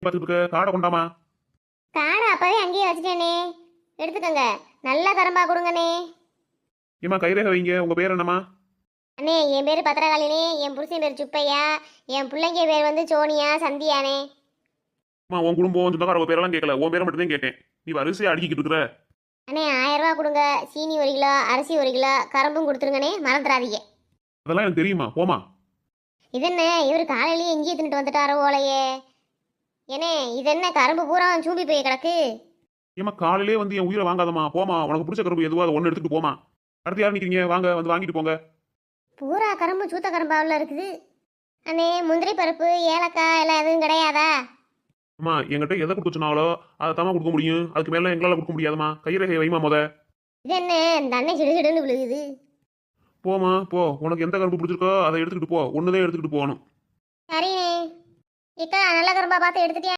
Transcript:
பார்த்துட்டு இருக்க காடை கொண்டாமா. காடை அப்பவே அங்கேயே வச்சுட்டேனே, எடுத்துக்கோங்க. நல்ல கரும்பா கொடுங்கண்ணே. ஏமா கைரேகை வைங்க. உங்க பேர் என்னம்மா? அண்ணே, என் பேர் பத்திரகாளினே. என் புருஷன் பேர் சுப்பையா. என் பிள்ளைங்க பேர் வந்து சோனியா, சந்தியானே. அம்மா உன் குடும்பம் சொந்தக்கார உங்க பேரெல்லாம் கேட்கல, உன் பேரை மட்டும் தான் கேட்டேன். நீ வரிசையா அடிக்கிட்டு இருக்கிற. அண்ணே, 1000 ரூபா கொடுங்க. சீனி 1 கிலோ, அரிசி 1 கிலோ, கரும்பும் கொடுத்துருங்கண்ணே, மறந்துடாதீங்க. அதெல்லாம் எனக்கு தெரியுமா, போமா. இதென்ன இவர் காலையிலேயே இங்கேயே தின்னுட்டு வந்துட்டாரோ போலையே. ஏனே, இதென்ன கரும்பு பூரா சூம்பி போய் கிடக்கு. ஏமா காலையிலே வந்து என் உயிரை வாங்காதம்மா, போமா. உனக்கு பிடிச்ச கரும்பு எதுவோ அதை ஒன்று எடுத்துட்டு போமா. அடுத்து யார் நிற்கிறீங்க? வாங்க வந்து வாங்கிட்டு போங்க. பூரா கரும்பு சூத்த கரும்பாவில் இருக்குது. அண்ணே, முந்திரி பருப்பு, ஏலக்காய் எல்லாம் எதுவும் கிடையாதா? அம்மா என்கிட்ட எதை கொடுத்து சொன்னாங்களோ அதை தாமா கொடுக்க முடியும். அதுக்கு மேலே எங்களால் கொடுக்க முடியாதுமா. கைரேகை வைமா முத. இது என்ன இந்த அண்ணன் சிடுசிடுன்னு விழுகுது? போமா போ. உனக்கு எந்த கரும்பு பிடிச்சிருக்கோ அதை எடுத்துக்கிட்டு போ. ஒன்று தான் எடுத்துக்கிட்டு போகணும். சரிண்ணே. இக்கா, நல்ல கரும்பா பார்த்து எடுத்துட்டியா?